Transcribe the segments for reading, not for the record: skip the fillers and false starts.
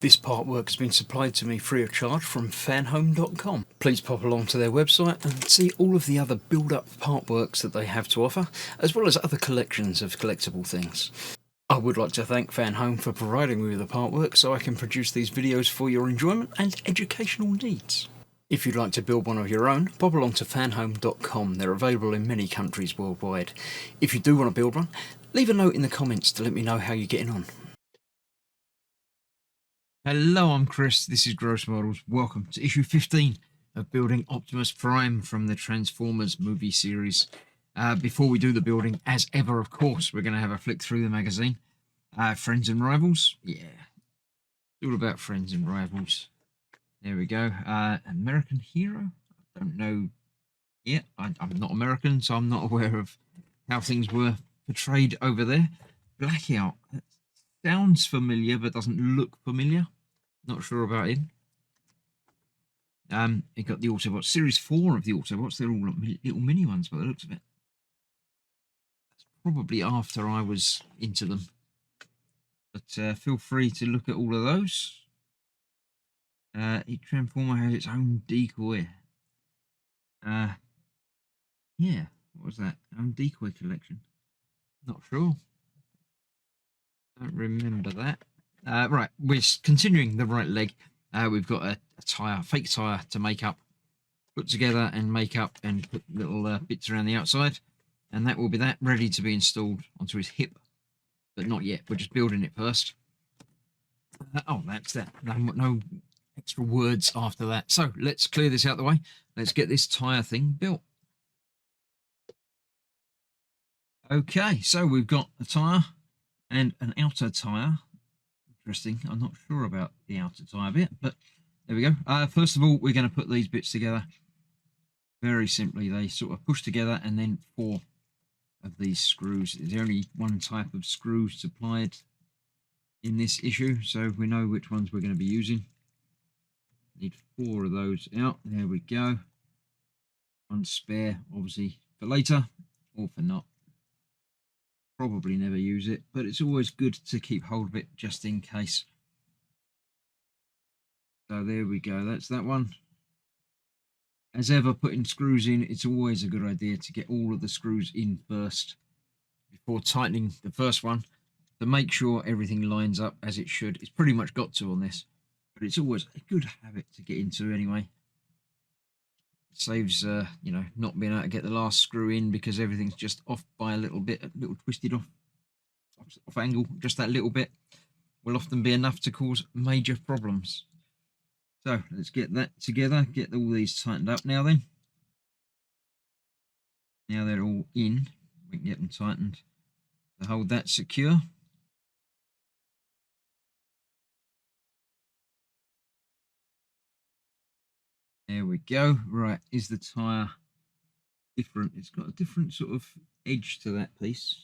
This artwork has been supplied to me free of charge from Fanhome.com. Please pop along to their website and see all of the other build-up artworks that they have to offer, as well as other collections of collectible things. I would like to thank Fanhome for providing me with the artwork so I can produce these videos for your enjoyment and educational needs. If you'd like to build one of your own, pop along to fanhome.com. They're available in many countries worldwide. If you do want to build one, leave a note in the comments to let me know how you're getting on. Hello, I'm Chris. This is Gross Models. Welcome to issue 15 of building Optimus Prime from the Transformers movie series. Before we do the building, as ever, of course, we're going to have a flick through the magazine. Friends and Rivals. Yeah, it's all about friends and rivals. There we go. American Hero. I don't know. Yeah, I'm not American, so I'm not aware of how things were portrayed over there. Blackout. That sounds familiar, but doesn't look familiar. Not sure about him. You got the Autobots. Series 4 of the Autobots. They're all little mini ones by the looks of it. That's probably after I was into them. But feel free to look at all of those. Each Transformer has its own decoy. Yeah, what was that? Own decoy collection. Not sure. Don't remember that. Right, we're continuing the right leg. We've got a tyre, fake tyre to make up, put together and make up and put little bits around the outside. And that will be that, ready to be installed onto his hip. But not yet, we're just building it first. Oh, that's that. No extra words after that. So let's clear this out the way. Let's get this tyre thing built. Okay, so we've got a tyre and an outer tyre. Interesting. I'm not sure about the outer tyre bit, but there we go. First of all, we're going to put these bits together. Very simply, they sort of push together, and then 4 of these screws. There's only one type of screw supplied in this issue, so we know which ones we're going to be using. Need 4 of those out. There we go. One spare, obviously, for later or for not. Probably never use it, but it's always good to keep hold of it just in case. So there we go, that's that one. As ever, putting screws in, it's always a good idea to get all of the screws in first before tightening the first one to make sure everything lines up as it should. It's pretty much got to on this, but it's always a good habit to get into anyway. It saves, you know, not being able to get the last screw in because everything's just off by a little bit, a little twisted off angle. Just that little bit will often be enough to cause major problems. So let's get that together, get all these tightened up now then. Now they're all in, we can get them tightened to hold that secure. There we go. Right, is the tyre different? It's got a different sort of edge to that piece.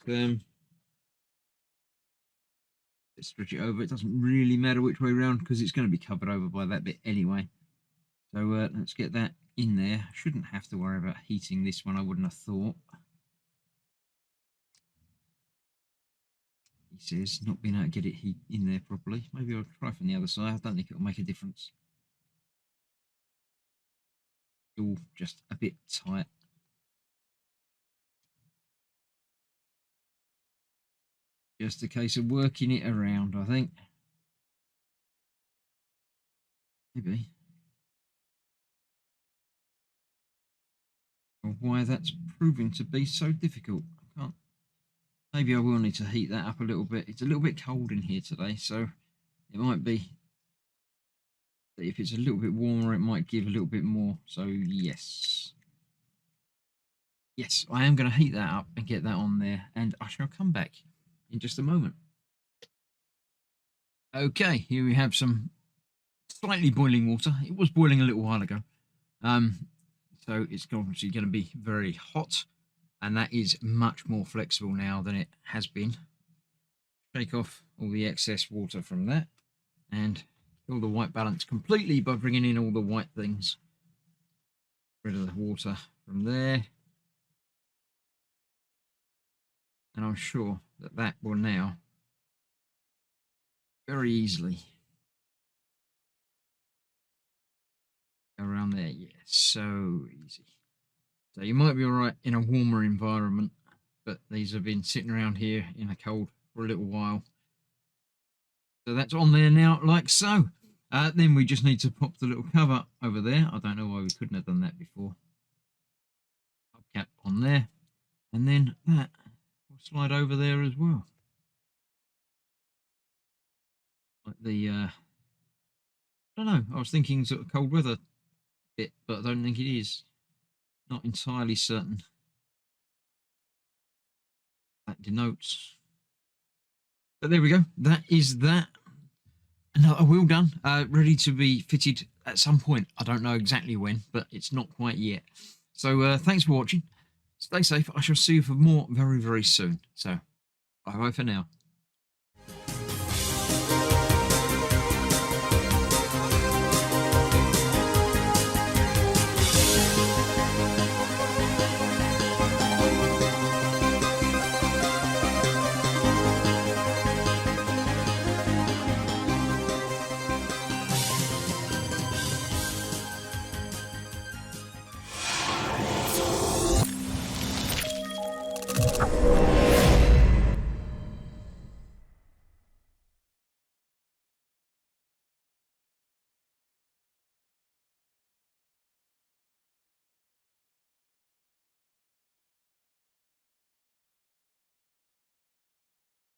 But, let's stretch it over. It doesn't really matter which way around because it's going to be covered over by that bit anyway. So let's get that in there. Shouldn't have to worry about heating this one, I wouldn't have thought. He says not being able to get it heat in there properly. Maybe I'll try from the other side. I don't think it'll make a difference. It's all just a bit tight. Just a case of working it around, I think. Maybe. Or why that's proving to be so difficult. I can't. Maybe I will need to heat that up a little bit. It's a little bit cold in here today, so it might be that if it's a little bit warmer, it might give a little bit more. So yes. Yes, I am going to heat that up and get that on there, and I shall come back in just a moment. Okay, here we have some slightly boiling water. It was boiling a little while ago. So it's obviously going to be very hot, and that is much more flexible now than it has been. Shake off all the excess water from that and kill the white balance completely by bringing in all the white things. Rid of the water from there. And I'm sure that that will now very easily. Go around there, yeah, so easy. So you might be all right in a warmer environment, but these have been sitting around here in a cold for a little while. So that's on there now, like so. Then we just need to pop the little cover over there. I don't know why we couldn't have done that before. Hubcap on there, and then that will slide over there as well. Like the, I don't know, I was thinking sort of cold weather bit, but I don't think it is. Not entirely certain. That denotes. But there we go. That is that. Another wheel done, ready to be fitted at some point. I don't know exactly when, but it's not quite yet. So thanks for watching. Stay safe. I shall see you for more very, very soon. So bye-bye for now.